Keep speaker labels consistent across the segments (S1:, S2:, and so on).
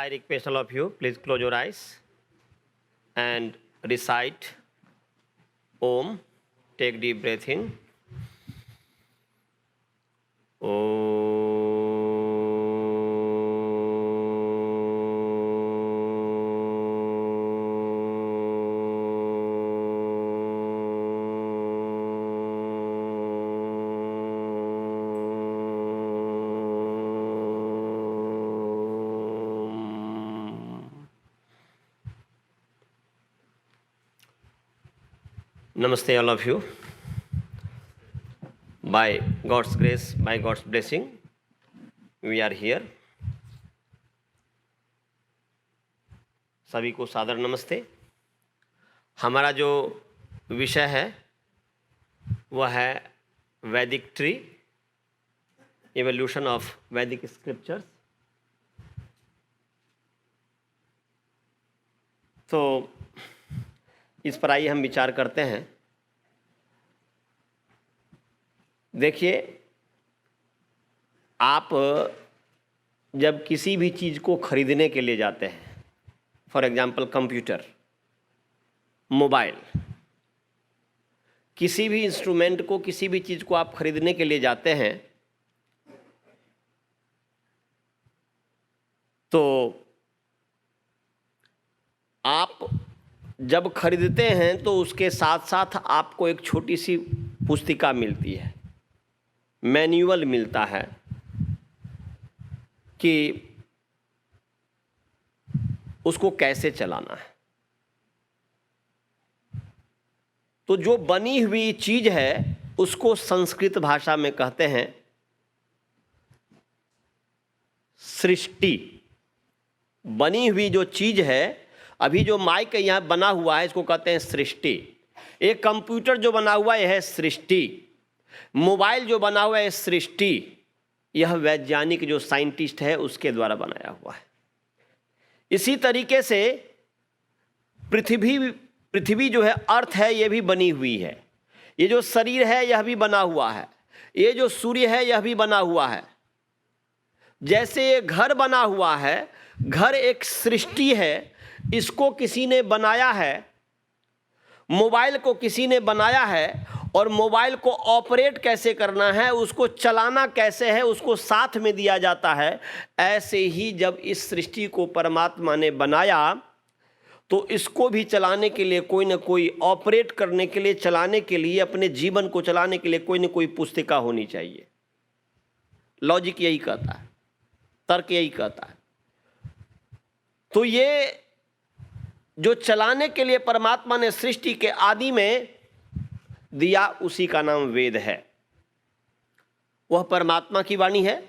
S1: I request all of you, please close your eyes and recite Om. Take deep breath in. Namaste all of you. By God's grace, by God's blessing, we are here. सभी को सादर नमस्ते। हमारा जो विषय है वह है वैदिक ट्री, एवोल्यूशन ऑफ वैदिक स्क्रिप्चर्स। तो इस पर आइए हम विचार करते हैं। देखिए, आप जब किसी भी चीज़ को खरीदने के लिए जाते हैं, फॉर एग्जांपल कंप्यूटर, मोबाइल, किसी भी इंस्ट्रूमेंट को, किसी भी चीज़ को आप खरीदने के लिए जाते हैं, तो आप जब खरीदते हैं तो उसके साथ साथ आपको एक छोटी सी पुस्तिका मिलती है, मैन्युअल मिलता है कि उसको कैसे चलाना है। तो जो बनी हुई चीज है उसको संस्कृत भाषा में कहते हैं सृष्टि। बनी हुई जो चीज है, अभी जो माइक यहाँ बना हुआ है इसको कहते हैं सृष्टि। एक कंप्यूटर जो बना हुआ है सृष्टि। मोबाइल जो बना हुआ है सृष्टि। यह वैज्ञानिक जो साइंटिस्ट है उसके द्वारा बनाया हुआ है। इसी तरीके से पृथ्वी जो है, अर्थ है, यह भी बनी हुई है। ये जो शरीर है यह भी बना हुआ है। ये जो सूर्य है यह भी बना हुआ है। जैसे ये घर बना हुआ है, घर एक सृष्टि है, इसको किसी ने बनाया है। मोबाइल को किसी ने बनाया है, और मोबाइल को ऑपरेट कैसे करना है, उसको चलाना कैसे है, उसको साथ में दिया जाता है। ऐसे ही जब इस सृष्टि को परमात्मा ने बनाया तो इसको भी चलाने के लिए कोई ना कोई, ऑपरेट करने के लिए, चलाने के लिए, अपने जीवन को चलाने के लिए कोई ना कोई पुस्तिका होनी चाहिए। लॉजिक यही कहता है, तर्क यही कहता है। तो ये जो चलाने के लिए परमात्मा ने सृष्टि के आदि में दिया, उसी का नाम वेद है। वह परमात्मा की वाणी है।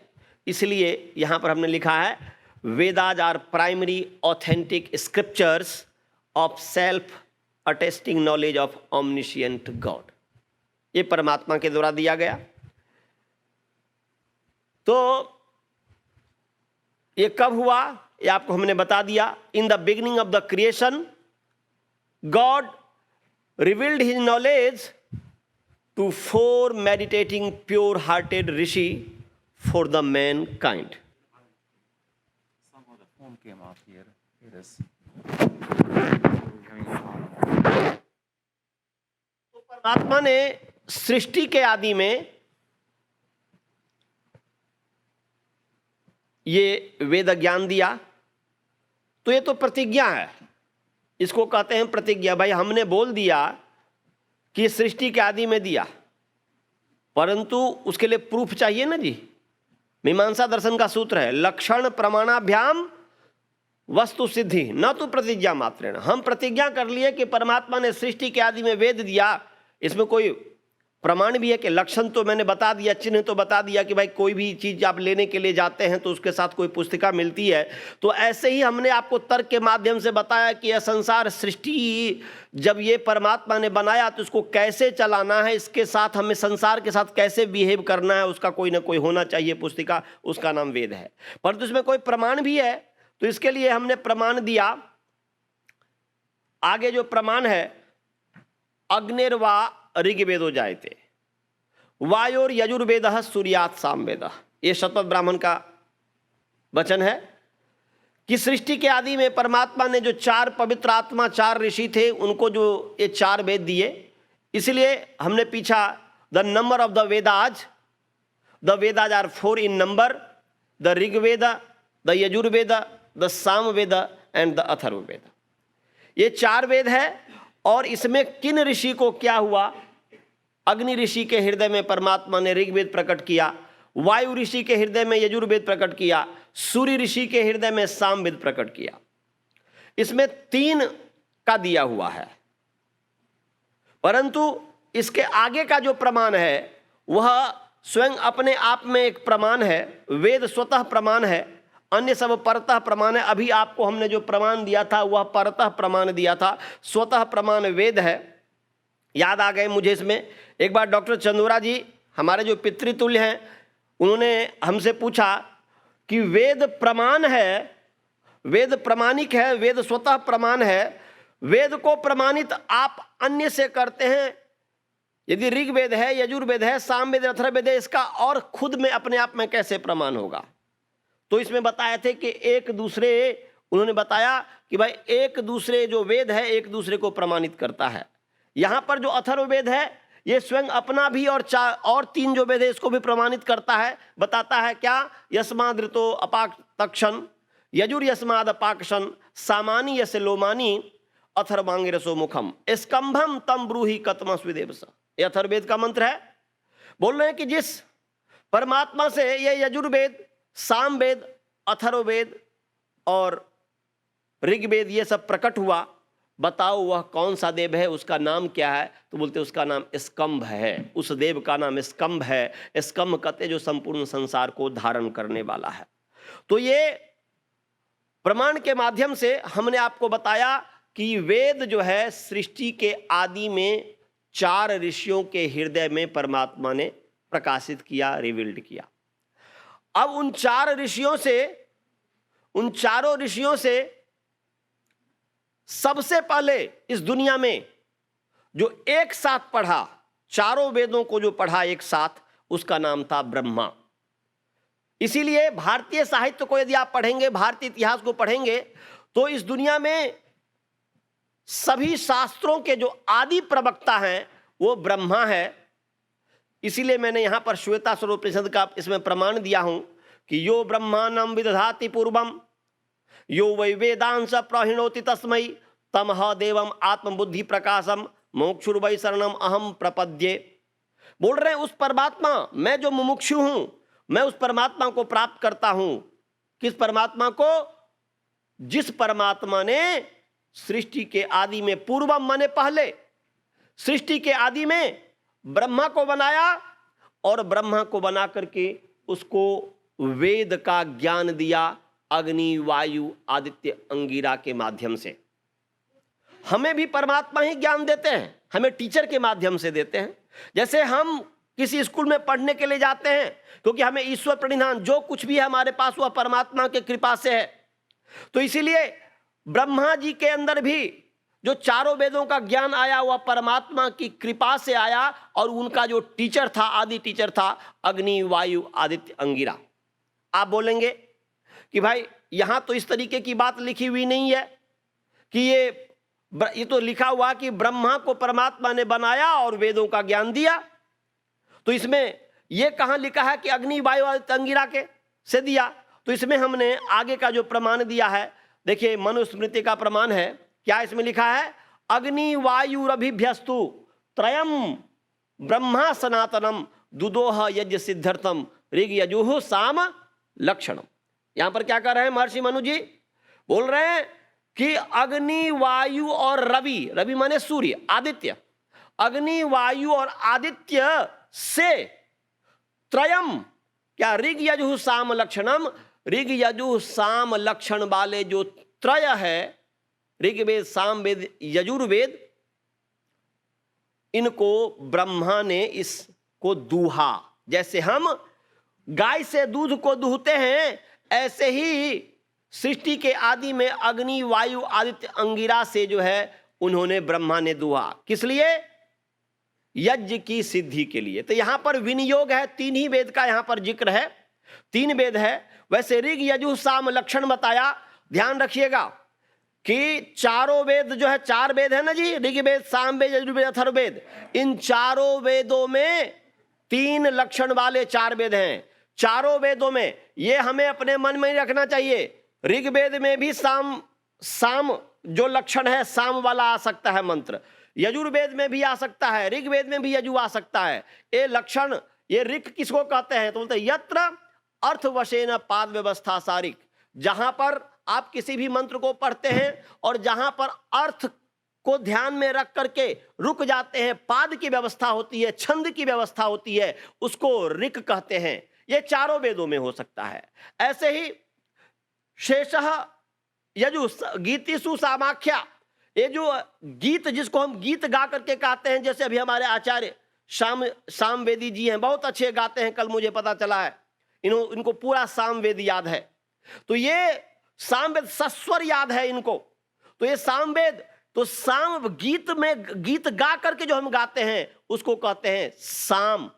S1: इसलिए यहां पर हमने लिखा है Vedas are primary authentic scriptures of self attesting knowledge of omniscient God. ये परमात्मा के द्वारा दिया गया। तो ये कब हुआ, ये आपको हमने बता दिया। In the beginning of the creation God revealed his knowledge to 4 meditating pure-hearted rishi for the mankind.
S2: Some of the phone came out here. It is.
S1: तो परमात्मा ने सृष्टि के आदि में ये वेद ज्ञान दिया। तो ये तो प्रतिज्ञा है, इसको कहते हैं प्रतिज्ञा। भाई हमने बोल दिया कि सृष्टि के आदि में दिया, परंतु उसके लिए प्रूफ चाहिए ना जी। मीमांसा दर्शन का सूत्र है लक्षण प्रमाणाभ्याम वस्तु सिद्धि न तो प्रतिज्ञा मात्रेण। हम प्रतिज्ञा कर लिए कि परमात्मा ने सृष्टि के आदि में वेद दिया, इसमें कोई प्रमाण भी है कि लक्षण तो मैंने बता दिया, चिन्ह तो बता दिया कि भाई कोई भी चीज़ आप लेने के लिए जाते हैं तो उसके साथ कोई पुस्तिका मिलती है। तो ऐसे ही हमने आपको तर्क के माध्यम से बताया कि यह संसार सृष्टि जब ये परमात्मा ने बनाया तो इसको कैसे चलाना है, इसके साथ हमें संसार के साथ कैसे बिहेव करना है, उसका कोई ना कोई होना चाहिए पुस्तिका, उसका नाम वेद है। परंतु इसमें कोई प्रमाण भी है, तो इसके लिए हमने प्रमाण दिया। आगे जो प्रमाण है अग्निर्वा ऋग्वेदो जायते वायोर यजुर्वेद सूर्यात सामवेद, ये शतपथ ब्राह्मण का वचन है कि सृष्टि के आदि में परमात्मा ने जो 4 पवित्र आत्मा 4 ऋषि थे उनको जो ये 4 वेद दिए, इसलिए हमने पीछा the number of the Vedas are 4 in number, the Rigveda, the Yajurveda, the Samaveda and the Atharvaveda. ये 4 वेद है और इसमें किन ऋषि को क्या हुआ? अग्नि ऋषि के हृदय में परमात्मा ने ऋग्वेद प्रकट किया, वायु ऋषि के हृदय में यजुर्वेद प्रकट किया, सूर्य ऋषि के हृदय में सामवेद प्रकट किया। इसमें 3 का दिया हुआ है, परंतु इसके आगे का जो प्रमाण है वह स्वयं अपने आप में एक प्रमाण है। वेद स्वतः प्रमाण है, अन्य सब परतः प्रमाण है। अभी आपको हमने जो प्रमाण दिया था वह परतः प्रमाण दिया था, स्वतः प्रमाण वेद है। याद आ गए मुझे इसमें। एक बार डॉक्टर चंदोरा जी हमारे जो पितृतुल्य हैं उन्होंने हमसे पूछा कि वेद प्रमाण है, वेद प्रमाणिक है, वेद स्वतः प्रमाण है, वेद को प्रमाणित आप अन्य से करते हैं। यदि ऋग्वेद है, यजुर्वेद है, सामवेद, अथर्ववेद है, इसका और खुद में अपने आप में कैसे प्रमाण होगा? तो इसमें बताए थे कि एक दूसरे, उन्होंने बताया कि भाई एक दूसरे जो वेद है एक दूसरे को प्रमाणित करता है। यहाँ पर जो अथर्ववेद है ये स्वयं अपना भी और 3 जो वेद है इसको भी प्रमाणित करता है। बताता है क्या? यस्माद् ऋतो अपाकतक्षण, यजुर यस्माद् अपाकशन, सामानी यस्य लोमानी, अथर्वांग रसो मुखम, स्कंभम तम ब्रूहि कतमस्विदेवस। ये अथर्ववेद का मंत्र है। बोल रहे हैं कि जिस परमात्मा से ये यजुर्वेद, सामवेद, अथर्ववेद और ऋग्वेद ये सब प्रकट हुआ, बताओ वह कौन सा देव है, उसका नाम क्या है? तो बोलते उसका नाम स्कंभ है। उस देव का नाम स्कंभ है। स्कंभ कहते जो संपूर्ण संसार को धारण करने वाला है। तो ये प्रमाण के माध्यम से हमने आपको बताया कि वेद जो है सृष्टि के आदि में 4 ऋषियों के हृदय में परमात्मा ने प्रकाशित किया, रिवील्ड किया। अब उन 4 ऋषियों से, उन 4 ऋषियों से सबसे पहले इस दुनिया में जो एक साथ पढ़ा, 4 वेदों को जो पढ़ा एक साथ, उसका नाम था ब्रह्मा। इसीलिए भारतीय साहित्य को यदि आप पढ़ेंगे, भारतीय इतिहास को पढ़ेंगे, तो इस दुनिया में सभी शास्त्रों के जो आदि प्रवक्ता हैं वो ब्रह्मा है। इसीलिए मैंने यहां पर श्वेता स्वरोपनिषद का इसमें प्रमाण दिया हूं कि यो ब्रह्मांडं विदधाति पूर्वम, यो वै वेदांस प्रहिणोति तस्मै तमह देवम आत्मबुद्धि प्रकाशम मोक्षुर्वै शरणम अहम प्रपद्ये। बोल रहे हैं उस परमात्मा, मैं जो मुमुक्षु हूं, मैं उस परमात्मा को प्राप्त करता हूं। किस परमात्मा को? जिस परमात्मा ने सृष्टि के आदि में, पूर्वम माने पहले, सृष्टि के आदि में ब्रह्मा को बनाया और ब्रह्मा को बना करके उसको वेद का ज्ञान दिया अग्नि, वायु, आदित्य, अंगिरा के माध्यम से। हमें भी परमात्मा ही ज्ञान देते हैं, हमें टीचर के माध्यम से देते हैं। जैसे हम किसी स्कूल में पढ़ने के लिए जाते हैं क्योंकि हमें ईश्वर प्रणिधान जो कुछ भी है हमारे पास वह परमात्मा के कृपा से है। तो इसीलिए ब्रह्मा जी के अंदर भी जो 4 वेदों का ज्ञान आया वह परमात्मा की कृपा से आया और उनका जो टीचर था, आदि टीचर था अग्नि, वायु, आदित्य, अंगिरा। आप बोलेंगे कि भाई यहां तो इस तरीके की बात लिखी हुई नहीं है कि ये तो लिखा हुआ कि ब्रह्मा को परमात्मा ने बनाया और वेदों का ज्ञान दिया। तो इसमें यह कहां लिखा है कि अग्नि, वायु, आदित्य, अंगिरा के से दिया? तो इसमें हमने आगे का जो प्रमाण दिया है, देखिए मनुस्मृति का प्रमाण है। क्या इसमें लिखा है? अग्नि वायुरभिभ्यस्तु त्रयम ब्रह्मा सनातनम दुदोह यज्ञ सिद्ध्यर्थम ऋग यजुः साम लक्षणम। यहां पर क्या कर रहे हैं महर्षि मनु जी? बोल रहे हैं कि अग्नि, वायु और रवि, रवि माने सूर्य, आदित्य, अग्नि, वायु और आदित्य से त्रयम, क्या ऋग यजुः साम लक्षणम, ऋग यजुः साम लक्षण वाले जो त्रय है, ऋग्वेद, सामवेद, यजुर्वेद, इनको ब्रह्मा ने इसको दूहा। जैसे हम गाय से दूध को दूहते हैं, ऐसे ही सृष्टि के आदि में अग्नि, वायु, आदित्य, अंगिरा से जो है उन्होंने, ब्रह्मा ने दूहा। किस लिए? यज्ञ की सिद्धि के लिए। तो यहां पर विनियोग है, 3 ही वेद का यहां पर जिक्र है, 3 वेद है। वैसे ऋग, यजुः, साम लक्षण बताया ध्यान रखिएगा कि चारों वेद जो है, 4 वेद है ना जी, ऋग्वेद, सामवेद, यजुर्वेद, अथर्ववेद, इन चारों वेदों में 3 लक्षण वाले 4 वेद हैं। चारों वेदों में, ये हमें अपने मन में ही रखना चाहिए। ऋग्वेद में भी साम जो लक्षण है, साम वाला आ सकता है मंत्र। यजुर्वेद में भी आ सकता है, ऋग्वेद में भी यजु आ सकता है। ये लक्षण, ये ऋक किसको कहते हैं? तो बोलते हैं यत्र अर्थवशेन पाद व्यवस्था सारिक। जहां पर आप किसी भी मंत्र को पढ़ते हैं और जहां पर अर्थ को ध्यान में रख करके रुक जाते हैं, पाद की व्यवस्था होती है, छंद की व्यवस्था होती है, उसको ऋक कहते हैं। ये चारों वेदों में हो सकता है। ऐसे ही शेषः यजु गीतिषु सामाख्या, ये जो गीत जिसको हम गीत गा करके गाते हैं, जैसे अभी हमारे आचार्य सामवेदी जी हैं, बहुत अच्छे गाते हैं, कल मुझे पता चला है इनको पूरा सामवेद याद है। तो ये सामवेद सस्वर याद है इनको। तो ये सामवेद, तो साम गीत में गीत गा करके जो हम गाते हैं उसको कहते हैं साम।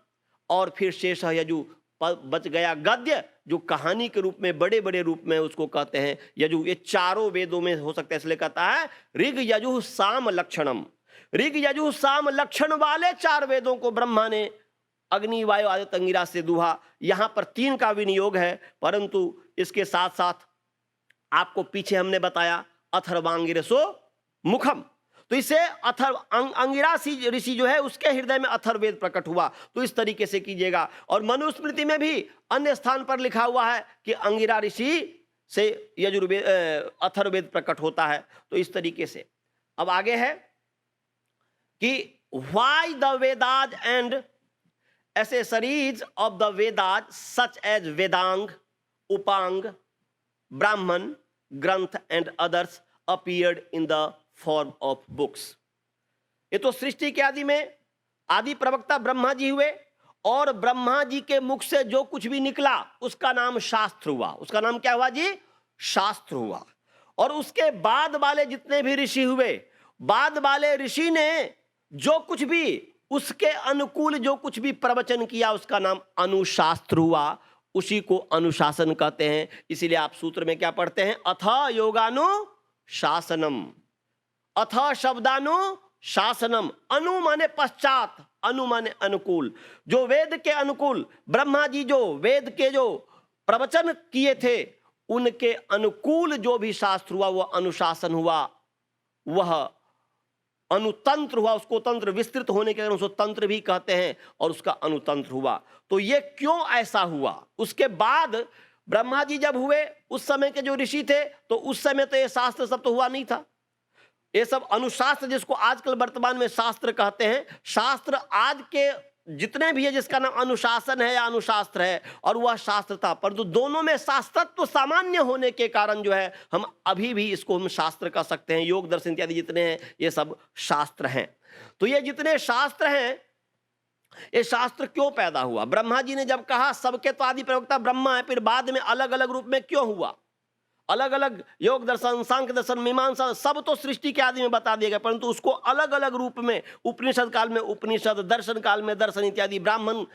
S1: और फिर शेष यजु, बच गया गद्य, जो कहानी के रूप में, बड़े बड़े रूप में, उसको कहते हैं यजु। ये चारों वेदों में हो सकता है, इसलिए कहता है ऋग यजु साम लक्षणम। ऋग यजु साम लक्षण वाले 4 वेदों को ब्रह्मा ने अग्नि, वायु, आदित्य, अंगिरा से दूहा। यहां पर 3 का विनियोग है, परंतु इसके साथ साथ आपको पीछे हमने बताया अथर्वांगिरसो मुखम। तो इसे अंगिरा ऋषि जो है, उसके हृदय में अथर्ववेद प्रकट हुआ। तो इस तरीके से कीजिएगा। और मनुस्मृति में भी अन्य स्थान पर लिखा हुआ है कि अंगिरा ऋषि से यजुर्वेद, अथर्ववेद प्रकट होता है। तो इस तरीके से अब आगे है कि why the Vedas and accessories of the Vedas such as Vedanga, Upanga, Brahmana, Grantha and others appeared in the form of books. ये तो सृष्टि के आदि में आदि प्रवक्ता ब्रह्मा जी हुए, और ब्रह्मा जी के मुख से जो कुछ भी निकला उसका नाम शास्त्र हुआ। उसका नाम क्या हुआ जी? शास्त्र हुआ। और उसके बाद वाले जितने भी ऋषि हुए, बाद वाले ऋषि ने जो कुछ भी उसके अनुकूल जो कुछ भी प्रवचन किया उसका नाम अनुशास्त्र हुआ। उसी को अनुशासन कहते हैं। इसीलिए आप सूत्र में क्या पढ़ते हैं? अथ योगानुशासनम, अथ शब्दानुशासनम। अनु माने पश्चात, अनु माने अनुकूल। जो वेद के अनुकूल ब्रह्मा जी जो वेद के जो प्रवचन किए थे, उनके अनुकूल जो भी शास्त्र हुआ वो अनुशासन हुआ, वह अनुतंत्र हुआ। उसको तंत्र, विस्तृत होने के कारण उसको तंत्र भी कहते हैं, और उसका अनुतंत्र हुआ। तो ये क्यों ऐसा हुआ? उसके बाद ब्रह्मा जी जब हुए, उस समय के जो ऋषि थे, तो उस समय तो ये शास्त्र सब तो हुआ नहीं था। ये सब अनुशास्त्र, जिसको आजकल वर्तमान में शास्त्र कहते हैं, शास्त्र आज के जितने भी है जिसका नाम अनुशासन है या अनुशास्त्र है, और वह शास्त्र था। परंतु दोनों में शास्त्रत्व सामान्य होने के कारण जो है हम अभी भी इसको हम शास्त्र कह सकते हैं। योग दर्शन इत्यादि जितने हैं ये सब शास्त्र हैं। तो ये जितने शास्त्र हैं, ये शास्त्र क्यों पैदा हुआ? ब्रह्मा जी ने जब कहा सबके तो आदि प्रवक्ता ब्रह्मा है, फिर बाद में अलग अलग रूप में क्यों हुआ? अलग अलग योग दर्शन, सांख्य दर्शन, मीमांसा सब तो सृष्टि के आदि में बता दिया गया, परंतु उसको अलग अलग रूप में उपनिषद काल में उपनिषद, दर्शन काल में दर्शन इत्यादि, ब्राह्मण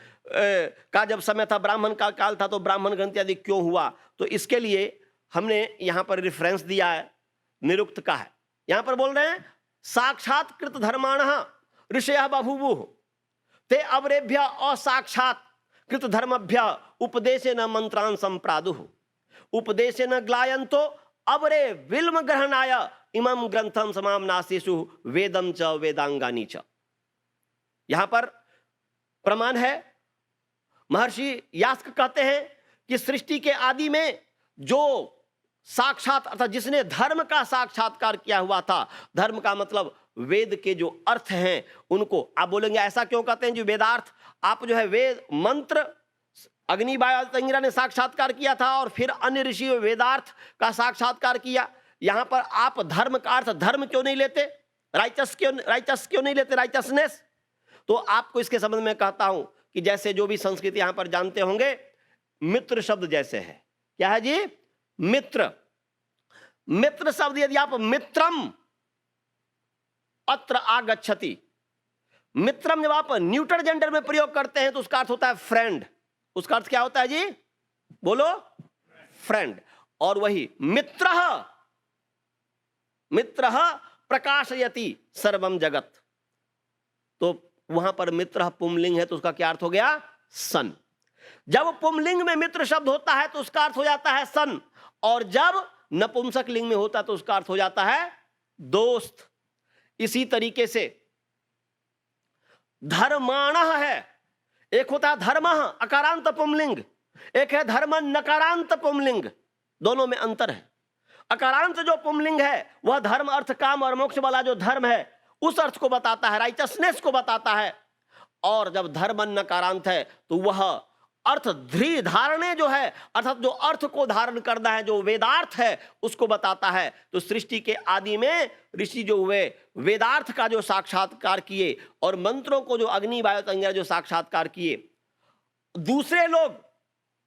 S1: का जब समय था, ब्राह्मण का काल था, तो ब्राह्मण ग्रंथ इत्यादि क्यों हुआ? तो इसके लिए हमने यहाँ पर रेफरेंस दिया है, निरुक्त का है। यहाँ पर बोल रहे हैं साक्षात कृत धर्माणः ऋषयः बभूवुः ते अवरेभ्य असाक्षात कृत धर्मभ्य उपदेशेन मंत्रान् संप्रादुः उपदेशेन ग्लायन्तो अवरे विल्म ग्रहणाय इमं ग्रंथम समामनासेषु वेदम च वेदांगानि च। यहां पर प्रमाण है, महर्षि यास्क कहते हैं कि सृष्टि के आदि में जो साक्षात, अर्थात जिसने धर्म का साक्षात्कार किया हुआ था, धर्म का मतलब वेद के जो अर्थ हैं उनको, आप बोलेंगे ऐसा क्यों कहते हैं जो वेदार्थ? आप जो है वेद मंत्र अग्नि, वायु, आदित्य, अंगिरा ने साक्षात्कार किया था, और फिर अन्य ऋषि वेदार्थ का साक्षात्कार किया। यहां पर आप धर्म का अर्थ धर्म क्यों नहीं लेते? राइचस क्यों नहीं लेते? राइचसनेस। तो आपको इसके संबंध में कहता हूं कि जैसे जो भी संस्कृत यहां पर जानते होंगे, मित्र शब्द जैसे है, क्या है जी? मित्र। मित्र शब्द यदि आप मित्रम अत्र आगच्छति, मित्रम जब आप न्यूटर जेंडर में प्रयोग करते हैं तो उसका अर्थ होता है फ्रेंड। उसका अर्थ क्या होता है जी? बोलो, फ्रेंड। और वही मित्रः, मित्रः प्रकाशयति सर्वम जगत। तो वहां पर मित्रः पुंलिंग है तो उसका क्या अर्थ हो गया? सन। जब पुंलिंग में मित्र शब्द होता है तो उसका अर्थ हो जाता है सन, और जब नपुंसक लिंग में होता है तो उसका अर्थ हो जाता है दोस्त। इसी तरीके से धर्माणः है, एक होता है धर्मः अकारांत पुंलिंग, एक है धर्म नकारांत पुंलिंग, दोनों में अंतर है। अकारांत जो पुंलिंग है वह धर्म अर्थ काम और मोक्ष वाला जो धर्म है उस अर्थ को बताता है, राइचसनेस को बताता है। और जब धर्म नकारांत है तो वह अर्थ ध्री धारणे जो है, अर्थात जो अर्थ को धारण करना है, जो वेदार्थ है उसको बताता है। तो सृष्टि के आदि में ऋषि जो हुए वेदार्थ का जो साक्षात्कार किए और मंत्रों को जो अग्नि वायु अंगिरा जो साक्षात्कार किए, दूसरे लोग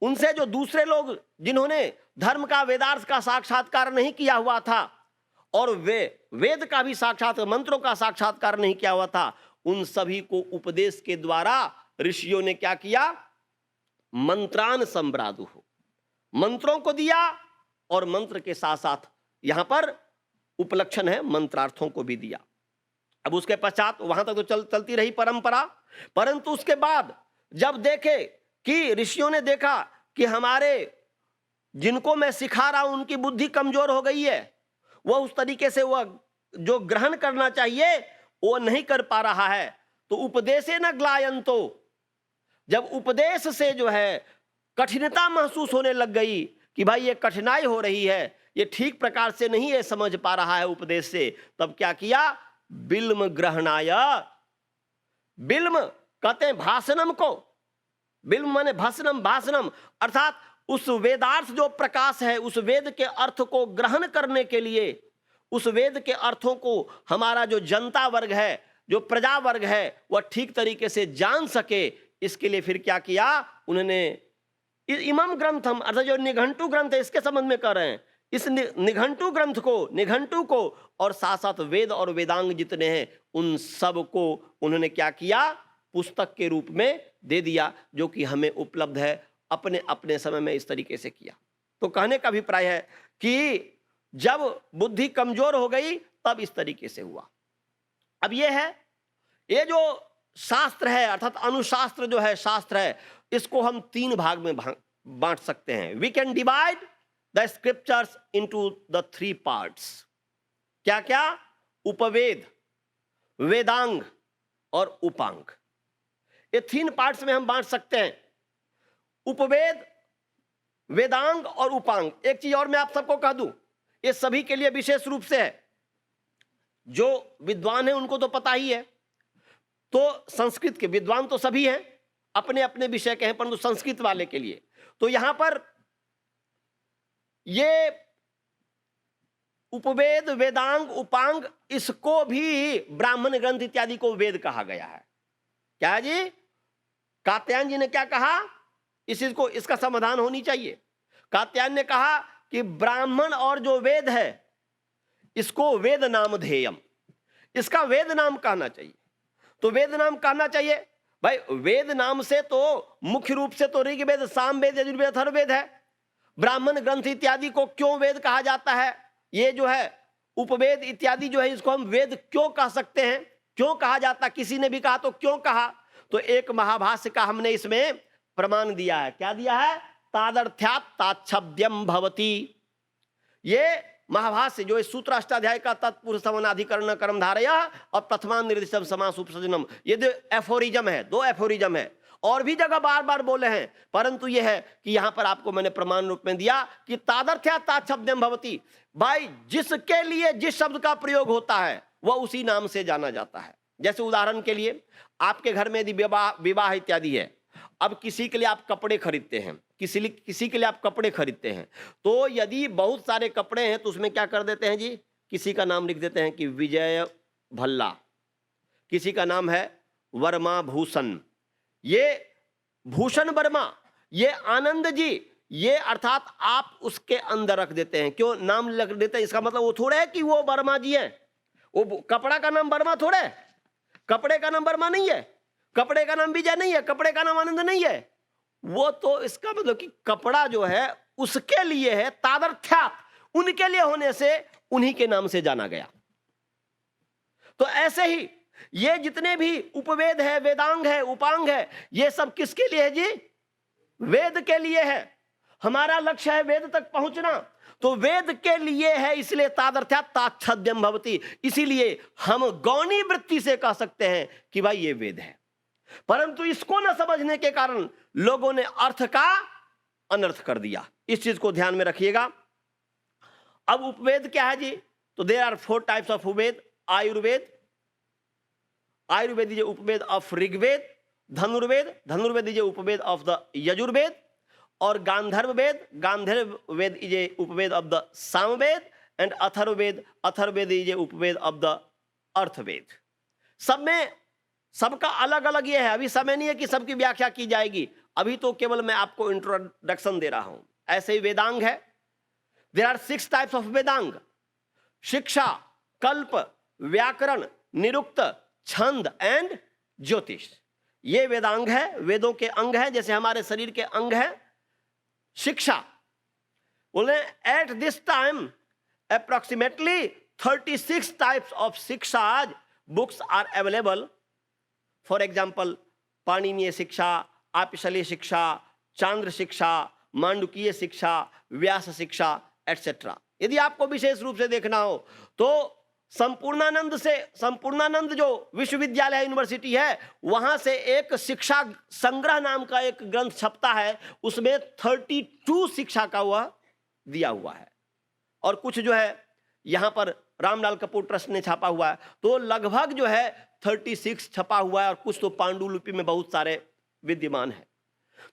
S1: उनसे जो दूसरे लोग जिन्होंने धर्म का वेदार्थ का साक्षात्कार नहीं किया हुआ था और वे वेद का भी साक्षात्कार मंत्रों का साक्षात्कार नहीं किया हुआ था, उन सभी को उपदेश के द्वारा ऋषियों ने क्या किया? मंत्रान संब्रादु हो, मंत्रों को दिया और मंत्र के साथ साथ यहां पर उपलक्षण है मंत्रार्थों को भी दिया। अब उसके पश्चात वहां तक तो चलती रही परंपरा, परंतु उसके बाद जब देखे कि ऋषियों ने देखा कि हमारे जिनको मैं सिखा रहा हूं उनकी बुद्धि कमजोर हो गई है, वह उस तरीके से वह जो ग्रहण करना चाहिए वो नहीं कर पा रहा है, तो उपदेशे न ग्लायंतो, जब उपदेश से जो है कठिनता महसूस होने लग गई कि भाई ये कठिनाई हो रही है, ये ठीक प्रकार से नहीं ये समझ पा रहा है उपदेश से, तब क्या किया? बिल्म ग्रहणाय, बिल्म कहते हैं भाषणम को, बिल्म माने भाषणम, भाषणम अर्थात उस वेदार्थ जो प्रकाश है उस वेद के अर्थ को ग्रहण करने के लिए, उस वेद के अर्थों को हमारा जो जनता वर्ग है, जो प्रजा वर्ग है वह ठीक तरीके से जान सके, इसके लिए फिर क्या किया उन्होंने? इमम ग्रंथम अर्थात जो निघंटु ग्रंथ है इसके संबंध में कर रहे हैं, इस निघंटु ग्रंथ को, निघंटु को और साथ साथ वेद और वेदांग जितने हैं उन सब को उन्होंने क्या किया? पुस्तक के रूप में दे दिया, जो कि हमें उपलब्ध है। अपने अपने समय में इस तरीके से किया। तो कहने का अभिप्राय है कि जब बुद्धि कमजोर हो गई तब इस तरीके से हुआ। अब ये है, ये जो शास्त्र है अर्थात अनुशास्त्र जो है, शास्त्र है, इसको हम तीन भाग में बांट सकते हैं। We can divide the scriptures into the three parts. क्या क्या? उपवेद, वेदांग और उपांग, ये तीन पार्ट्स में हम बांट सकते हैं। उपवेद, वेदांग और उपांग। एक चीज और मैं आप सबको कह दूं, ये सभी के लिए विशेष रूप से है, जो विद्वान है उनको तो पता ही है। तो संस्कृत के विद्वान तो सभी हैं, अपने अपने विषय के हैं, परंतु संस्कृत वाले के लिए तो यहां पर ये उपवेद, वेदांग, उपांग, इसको भी ब्राह्मण ग्रंथ इत्यादि को वेद कहा गया है। क्या जी? कात्यायन जी ने क्या कहा? इस चीज को, इसका समाधान होनी चाहिए। कात्यायन ने कहा कि ब्राह्मण और जो वेद है इसको वेद नाम ध्येयम, इसका वेद नाम कहना चाहिए। तो वेद नाम कहना चाहिए भाई, वेद नाम से तो मुख्य रूप से तो ऋग्वेद, सामवेद, यजुर्वेद, अथर्ववेद है। ब्राह्मण ग्रंथ इत्यादि को क्यों वेद कहा जाता है? ये जो है उपवेद इत्यादि जो है इसको हम वेद क्यों कह सकते हैं? क्यों कहा जाता? किसी ने भी कहा तो क्यों कहा? तो एक महाभाष्य का हमने इसमें प्रमाण दिया है। क्या दिया है? तादर्थ्यात् ताच्छब्द्यम भवति। ये महाभाष्य जो इस सूत्र अष्टाध्याय का तत्पुरुष समानाधिकरण कर्म धारय और प्रथमान निर्दिष्टम समास उपसर्जनम, ये दो एफोरिज्म है, दो एफोरिज्म है। और भी जगह बार बार बोले हैं, परंतु यह है कि यहां पर आपको मैंने प्रमाण रूप में दिया कि तादर्थ्यात् ताच्छब्द्यम भवति। भाई जिसके लिए जिस शब्द का प्रयोग होता है वह उसी नाम से जाना जाता है। जैसे उदाहरण के लिए आपके घर में यदि विवाह इत्यादि है, अब किसी के लिए आप कपड़े खरीदते हैं, किसी के लिए आप कपड़े खरीदते हैं, तो यदि बहुत सारे कपड़े हैं तो उसमें क्या कर देते हैं जी? किसी का नाम लिख देते हैं कि विजय भल्ला, किसी का नाम है वर्मा भूषण, ये भूषण वर्मा, ये आनंद जी, ये अर्थात आप उसके अंदर रख देते हैं। क्यों नाम लिख देते हैं? इसका मतलब वो थोड़ा है कि वो वर्मा जी है, वो कपड़ा का नाम वर्मा थोड़ा है, कपड़े का नाम वर्मा नहीं है, कपड़े का नाम विजय नहीं है, कपड़े का नाम आनंद नहीं है। वो तो इसका मतलब कि कपड़ा जो है उसके लिए है, तादर्थ्यात उनके लिए होने से उन्हीं के नाम से जाना गया। तो ऐसे ही ये जितने भी उपवेद है, वेदांग है, उपांग है, ये सब किसके लिए है जी? वेद के लिए है। हमारा लक्ष्य है वेद तक पहुंचना, तो वेद के लिए है, इसलिए तादर्थ्यात ताच्छद्यम भवति। इसीलिए हम गौणी वृत्ति से कह सकते हैं कि भाई ये वेद है। परंतु इसको न समझने के कारण लोगों ने अर्थ का अनर्थ कर दिया। इस चीज को ध्यान में रखिएगा। अब उपवेद क्या है जी? तो there are 4 types of upaveda. Ayurveda, Ayurveda is upaveda of Rigveda. Dhanurveda, Dhanurveda is upaveda of the Yajurveda. और Gandharva Veda, Gandharva Veda is a upaveda of the Samaveda. And Atharvaveda, Atharvaveda is a upaveda of the Arthaveda. सब में सबका अलग अलग ये है। अभी समय नहीं है कि सबकी व्याख्या की जाएगी, अभी तो केवल मैं आपको इंट्रोडक्शन दे रहा हूं। ऐसे ही वेदांग है। There are 6 types of Vedang. शिक्षा, कल्प, व्याकरण, निरुक्त, छंद एंड ज्योतिष। ये वेदांग है, वेदों के अंग है, जैसे हमारे शरीर के अंग है। शिक्षा बोले at this time approximately 36 types of shiksha books are available. For example Paniniya shiksha, Apishaliya शिक्षा, चांद्र शिक्षा, मांडुकीय शिक्षा, व्यास शिक्षा एटसेट्रा। यदि आपको विशेष रूप से देखना हो तो संपूर्णानंद जो विश्वविद्यालय यूनिवर्सिटी है, वहां से एक शिक्षा संग्रह नाम का एक ग्रंथ छपता है। उसमें 32 शिक्षा का वह दिया हुआ है। और कुछ जो है यहां पर रामलाल कपूर ट्रस्ट ने छापा हुआ है, तो लगभग जो है 36 छपा हुआ है। और कुछ तो पांडुलिपि में बहुत सारे विद्यमान है।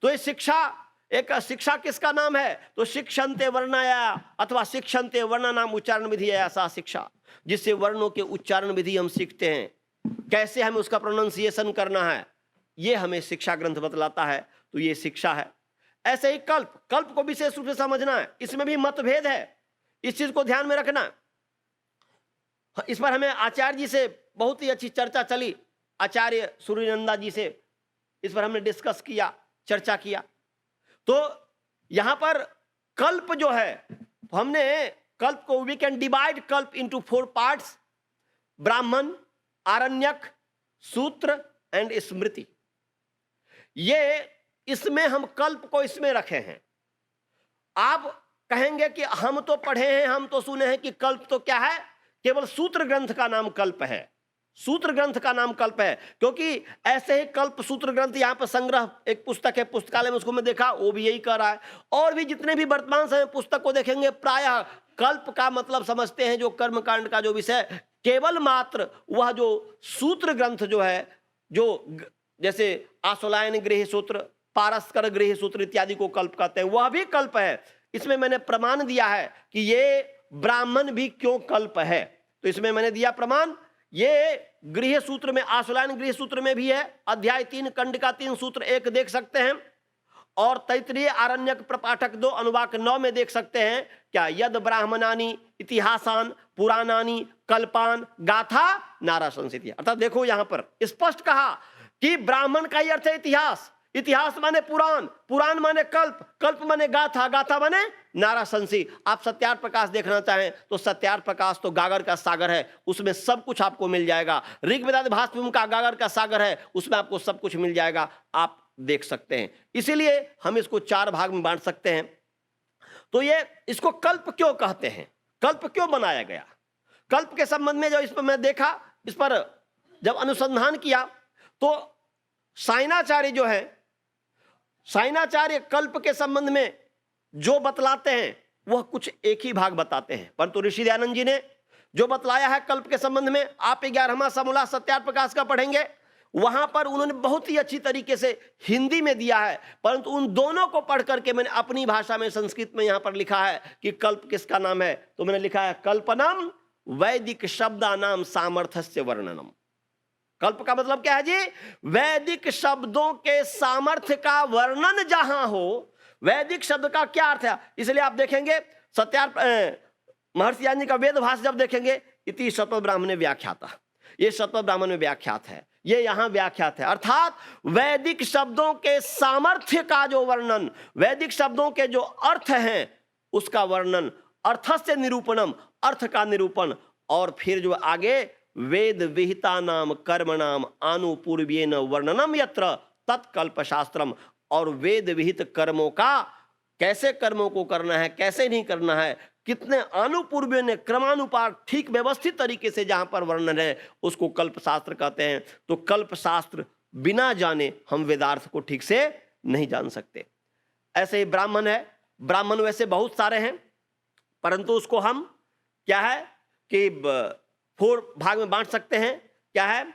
S1: तो ये शिक्षा, एक शिक्षा किसका नाम है? तो शिक्षन्ते वर्णाया अथवा शिक्षन्ते वर्णा नाम उच्चारण विधि है ऐसा शिक्षा, जिससे वर्णों के उच्चारण विधि हम सीखते हैं, कैसे हमें उसका प्रोनाउंसिएशन करना है, ये हमें शिक्षा ग्रंथ बतलाता है। तो ये शिक्षा है। ऐसे ही कल्प, कल्प को विशेष रूप से समझना है। इसमें भी मतभेद है, इस चीज को ध्यान में रखना। इस पर हमें आचार्य जी से बहुत ही अच्छी चर्चा चली। आचार्य सूर्यनंदा जी से इस पर हमने डिस्कस किया, चर्चा किया। तो यहां पर कल्प जो है, हमने कल्प को वी कैन डिवाइड कल्प इनटू 4 पार्ट्स: ब्राह्मण, आरण्यक, सूत्र एंड स्मृति। ये इसमें हम कल्प को इसमें रखे हैं। आप कहेंगे कि हम तो पढ़े हैं, हम तो सुने हैं कि कल्प तो क्या है? केवल सूत्र ग्रंथ का नाम कल्प है। सूत्र ग्रंथ का नाम कल्प है, क्योंकि ऐसे ही कल्प सूत्र ग्रंथ यहाँ पर संग्रह एक पुस्तक है, पुस्तकालय में उसको मैं देखा, वो भी यही कर रहा है। और भी जितने भी वर्तमान समय पुस्तक को देखेंगे, प्रायः कल्प का मतलब समझते हैं जो कर्मकांड का जो विषय, केवल मात्र वह जो सूत्र ग्रंथ जो है, जो जैसे आशोलायन गृह सूत्र, पारस्कर गृह सूत्र इत्यादि को कल्प कहते हैं, वह भी कल्प है। इसमें मैंने प्रमाण दिया है कि ये ब्राह्मण भी क्यों कल्प है। तो इसमें मैंने दिया प्रमाण। ये गृह सूत्र में, आशुलायन गृह सूत्र में भी है। अध्याय 3 खंड का 3 सूत्र 1 देख सकते हैं। और तैत्तिरीय आरण्यक प्रपाठक 2 अनुवाक 9 में देख सकते हैं क्या, यद ब्राह्मणानि इतिहासान पुराणानि कल्पान गाथा नारा संसिति। अर्थात देखो यहां पर स्पष्ट कहा कि ब्राह्मण का ही अर्थ है इतिहास, इतिहास माने पुराण, पुराण माने कल्प, कल्प माने गाथा, गाथा माने नारा संसी। आप सत्यार्थ प्रकाश देखना चाहें तो सत्यार्थ प्रकाश तो गागर का सागर है, उसमें सब कुछ आपको मिल जाएगा। ऋग्वेद भाष्य का गागर का सागर है, उसमें आपको सब कुछ मिल जाएगा, आप देख सकते हैं। इसीलिए हम इसको 4 भाग में बांट सकते हैं। तो ये इसको कल्प क्यों कहते हैं, कल्प क्यों बनाया गया? कल्प के संबंध में जो इस पर मैं देखा, इस पर जब अनुसंधान किया तो साइनाचार्य जो है, साइनाचार्य कल्प के संबंध में जो बतलाते हैं वह कुछ एक ही भाग बताते हैं, परंतु ऋषि दयानंद जी ने जो बतलाया है कल्प के संबंध में, आप 11वां समूला सत्यार्थ प्रकाश का पढ़ेंगे, वहां पर उन्होंने बहुत ही अच्छी तरीके से हिंदी में दिया है। परंतु उन दोनों को पढ़ करके मैंने अपनी भाषा में, संस्कृत में यहां पर लिखा है कि कल्प किसका नाम है। तो मैंने लिखा है कल्पनम वैदिक शब्दानाम सामर्थ्यस्य वर्णनम। कल्प का मतलब क्या है जी? वैदिक शब्दों के सामर्थ्य का वर्णन जहां हो। वैदिक शब्द का क्या अर्थ है? इसलिए आप देखेंगे सत्यार्थ महर्षि यानी का वेद भाष्य जब देखेंगे, इति शतपथ ब्राह्मणे व्याख्याता, ये शतपथ ब्राह्मण में व्याख्यात है। ये यहां व्याख्यात है। अर्थात वैदिक शब्दों के सामर्थ्य का जो वर्णन, वैदिक शब्दों के जो अर्थ हैं उसका वर्णन, अर्थस्य निरूपणम, अर्थ का निरूपण, और फिर जो आगे वेद विहिता नाम कर्म नाम आनुपूर्व्येन वर्णनम यत्र तत्कल्प शास्त्रम, और वेद विहित कर्मों का, कैसे कर्मों को करना है, कैसे नहीं करना है, कितने अनुपूर्व ने क्रमानुपार ठीक व्यवस्थित तरीके से जहां पर वर्णन है उसको कल्प शास्त्र कहते हैं। तो कल्प शास्त्र बिना जाने हम वेदार्थ को ठीक से नहीं जान सकते। ऐसे ही ब्राह्मण है, ब्राह्मण वैसे बहुत सारे हैं, परंतु उसको हम क्या है कि 4 भाग में बांट सकते हैं। क्या है?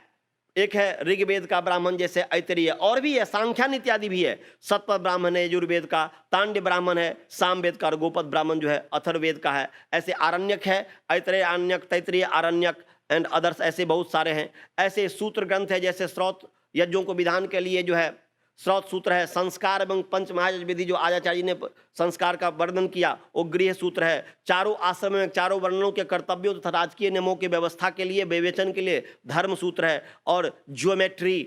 S1: एक है ऋग्वेद का ब्राह्मण, जैसे ऐतरेय, और भी है सांख्यान इत्यादि भी है, सतपथ ब्राह्मण है यजुर्वेद का, तांड्य ब्राह्मण है सामवेद का, और गोपद ब्राह्मण जो है अथर्ववेद का है। ऐसे आरण्यक है, ऐतरेय आरण्यक, तैतरीय आरण्यक एंड अदर्स, ऐसे बहुत सारे हैं। ऐसे सूत्र ग्रंथ है, जैसे स्रोत यज्ञों को विधान के लिए जो है स्रोत सूत्र है। संस्कार एवं पंच महायज्ञ विधि जो आचार्य ने संस्कार का वर्णन किया वो गृह सूत्र है। चारों आश्रम में चारों वर्णों के कर्तव्यों तथा राजकीय नियमों की व्यवस्था के लिए विवेचन के लिए धर्म सूत्र है। और ज्योमेट्री,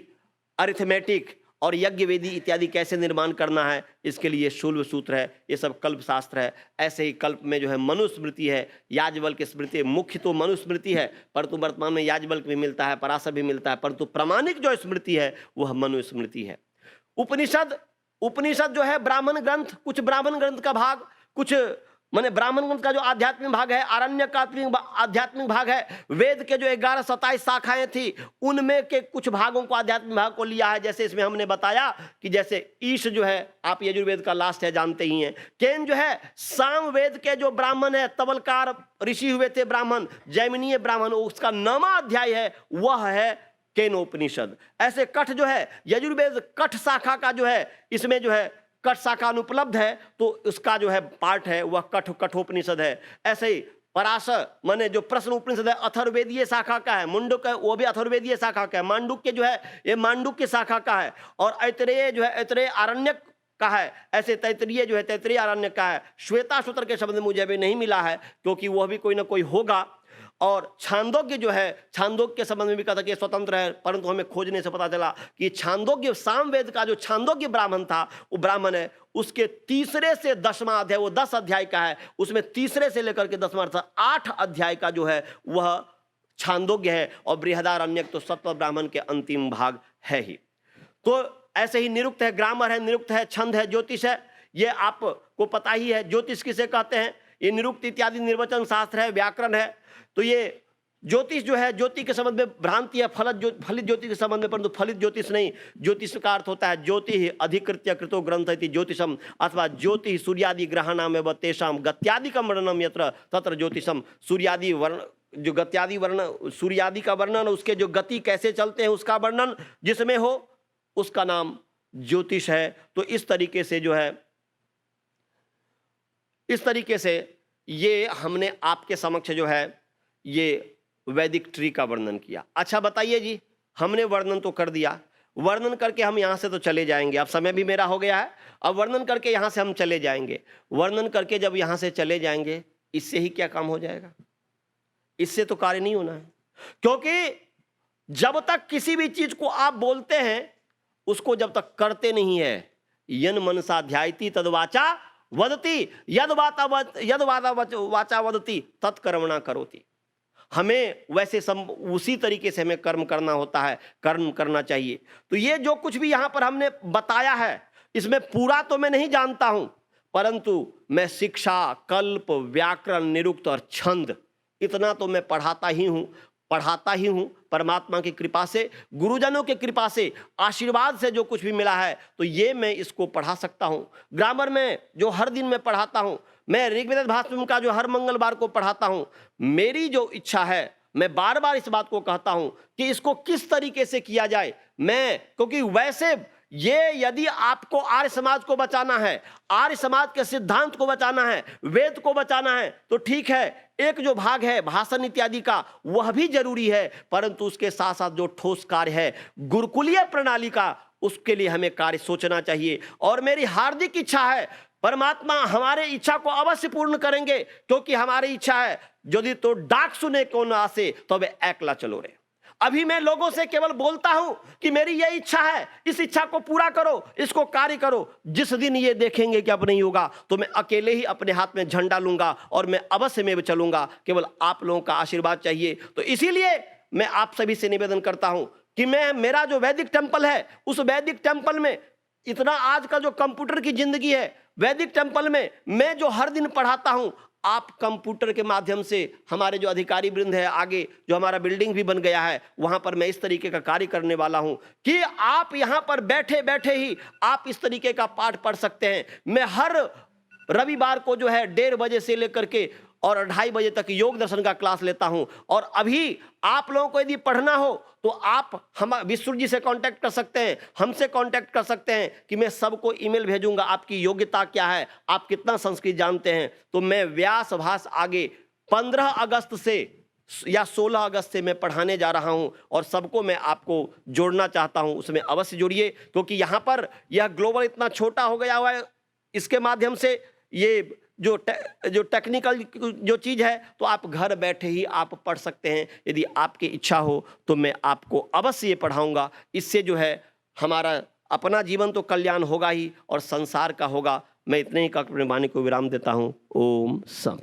S1: अरिथमेटिक और यज्ञ वेदी इत्यादि कैसे निर्माण करना है इसके लिए शूल्व सूत्र है। ये सब कल्प शास्त्र है। ऐसे ही कल्प में जो है मनुस्मृति है, याज्ञवल्क्य स्मृति, मुख्य तो मनुस्मृति है, परंतु वर्तमान में याज्ञवल्क्य भी मिलता है, पराशर भी मिलता है, परंतु प्रामाणिक जो स्मृति है वह मनुस्मृति है। उपनिषद जो है ब्राह्मण ग्रंथ, कुछ ब्राह्मण ग्रंथ का भाग, कुछ माने ब्राह्मण ग्रंथ का जो आध्यात्मिक भाग है, आरण्य का आध्यात्मिक भाग है। वेद के जो 11-27 शाखाएं थी उनमें के कुछ भागों को, आध्यात्मिक भाग को लिया है। जैसे इसमें हमने बताया कि जैसे ईश जो है, आप यजुर्वेद का लास्ट है जानते ही हैं। केन जो है सामवेद के जो ब्राह्मण है, तबलकार ऋषि हुए थे ब्राह्मण, जैमिनीय ब्राह्मण, उसका 9वां अध्याय है वह है केनोपनिषद। ऐसे कठ जो है यजुर्वेद कठ शाखा का जो है, इसमें जो है कठ शाखा अनुपलब्ध है तो उसका जो है पार्ट है वह कठोपनिषद है। ऐसे ही पराशर माने जो प्रश्न उपनिषद है अथर्ववेदीय शाखा का है। मुंडक है वो भी अथर्ववेदीय शाखा का है। मांडुक्य जो है ये मांडुक्य शाखा का है। और ऐतरेय जो है ऐतरेय आरण्यक का है। ऐसे तैतरीय जो है तैतरीय आरण्यक का है। श्वेताश्वतर के शब्द मुझे अभी नहीं मिला है क्योंकि वह भी कोई ना कोई होगा। और छांदोग्य जो है, छांदोग्य के संबंध में भी कहा था कि स्वतंत्र है, परंतु हमें खोजने से पता चला कि छांदोग्य सामवेद का जो छांदोग्य ब्राह्मण था वो ब्राह्मण है, उसके 3 से 10वां अध्याय, वो 10 अध्याय का है, उसमें 3 से लेकर के 10वां 8 अध्याय का जो है वह छांदोग्य है। और बृहदारण्यक तो सत्व ब्राह्मण के अंतिम भाग है ही। तो ऐसे ही निरुक्त है, ग्रामर है, निरुक्त है, छंद है, ज्योतिष है। ये आपको पता ही है ज्योतिष किसे कहते हैं। ये निरुक्त इत्यादि निर्वचन शास्त्र है, व्याकरण है। तो ये ज्योतिष जो है, ज्योति के संबंध में भ्रांति है, फलित ज्योति के संबंध में, परंतु फलित ज्योतिष नहीं। ज्योतिष का अर्थ होता है ज्योति ही अधिकृत्य कृतो ग्रंथ इति ज्योतिषम, अथवा ज्योति सूर्यादि ग्रहाणाम एवं तेषाम गत्यादिकम वर्णनम यत्र तत्र ज्योतिषम। सूर्यादि वर्ण, जो गत्यादि वर्ण, सूर्यादि का वर्णन, उसके जो गति कैसे चलते हैं उसका वर्णन जिसमें हो उसका नाम ज्योतिष है। तो इस तरीके से जो है, इस तरीके से ये हमने आपके समक्ष जो है ये वैदिक ट्री का वर्णन किया। अच्छा बताइए जी, हमने वर्णन तो कर दिया, वर्णन करके हम यहां से तो चले जाएंगे, अब समय भी मेरा हो गया है, अब वर्णन करके यहां से हम चले जाएंगे। वर्णन करके जब यहां से चले जाएंगे इससे ही क्या काम हो जाएगा? इससे तो कार्य नहीं होना है, क्योंकि जब तक किसी भी चीज को आप बोलते हैं उसको जब तक करते नहीं है, यन मनसा ध्यायति तद्वाचा वदति, यद वाचा वदति तत्कर्मणा करोति। हमें वैसे उसी तरीके से हमें कर्म करना होता है, कर्म करना चाहिए। तो ये जो कुछ भी यहाँ पर हमने बताया है इसमें पूरा तो मैं नहीं जानता हूं, परंतु मैं शिक्षा, कल्प, व्याकरण, निरुक्त और छंद इतना तो मैं पढ़ाता ही हूं। परमात्मा की कृपा से, गुरुजनों की कृपा से, आशीर्वाद से जो कुछ भी मिला है तो ये मैं इसको पढ़ा सकता हूं। ग्रामर में जो हर दिन मैं पढ़ाता हूं, मैं ऋग्वेद भाष्य का जो हर मंगलवार को पढ़ाता हूं, मेरी जो इच्छा है मैं बार बार इस बात को कहता हूं कि इसको किस तरीके से किया जाए। मैं क्योंकि वैसे ये यदि आपको आर्य समाज को बचाना है, आर्य समाज के सिद्धांत को बचाना है, वेद को बचाना है तो ठीक है, एक जो भाग है भाषण इत्यादि का वह भी जरूरी है, परंतु उसके साथ साथ जो ठोस कार्य है गुरुकुलीय प्रणाली का, उसके लिए हमें कार्य सोचना चाहिए। और मेरी हार्दिक इच्छा है परमात्मा हमारे इच्छा को अवश्य पूर्ण करेंगे, क्योंकि हमारी इच्छा है यदि तो डाक सुने को न आसे तो वे एकला चलो रे। अभी मैं लोगों से केवल बोलता हूं कि मेरी ये इच्छा है, इस इच्छा को पूरा करो, इसको कार्य करो। जिस दिन ये देखेंगे कि अब नहीं होगा तो मैं अकेले ही अपने हाथ में झंडा लूंगा और मैं अवश्य में चलूंगा। केवल आप लोगों का आशीर्वाद चाहिए। तो इसीलिए मैं आप सभी से निवेदन करता हूं कि मेरा जो वैदिक टेंपल है, उस वैदिक टेंपल में इतना आजकल जो कंप्यूटर की जिंदगी है, वैदिक टेंपल में मैं जो हर दिन पढ़ाता हूं, आप कंप्यूटर के माध्यम से हमारे जो अधिकारी वृंद है, आगे जो हमारा बिल्डिंग भी बन गया है, वहां पर मैं इस तरीके का कार्य करने वाला हूं कि आप यहां पर बैठे बैठे ही आप इस तरीके का पाठ पढ़ सकते हैं। मैं हर रविवार को जो है 1:30 बजे से लेकर के और 2:30 बजे तक योग दर्शन का क्लास लेता हूं। और अभी आप लोगों को यदि पढ़ना हो तो आप हम विष्णु जी से कांटेक्ट कर सकते हैं, हमसे कांटेक्ट कर सकते हैं कि मैं सबको ईमेल भेजूंगा आपकी योग्यता क्या है, आप कितना संस्कृत जानते हैं। तो मैं व्यास भाष आगे 15 अगस्त से या 16 अगस्त से मैं पढ़ाने जा रहा हूं और सबको मैं आपको जोड़ना चाहता हूं, उसमें अवश्य जुड़िए। क्योंकि यहां पर यह ग्लोबल इतना छोटा हो गया हुआ है, इसके माध्यम से ये जो टेक्निकल जो चीज़ है, तो आप घर बैठे ही आप पढ़ सकते हैं। यदि आपकी इच्छा हो तो मैं आपको अवश्य ये पढ़ाऊंगा। इससे जो है हमारा अपना जीवन तो कल्याण होगा ही और संसार का होगा। मैं इतने ही का अपने वाणी को विराम देता हूँ। ओम सम।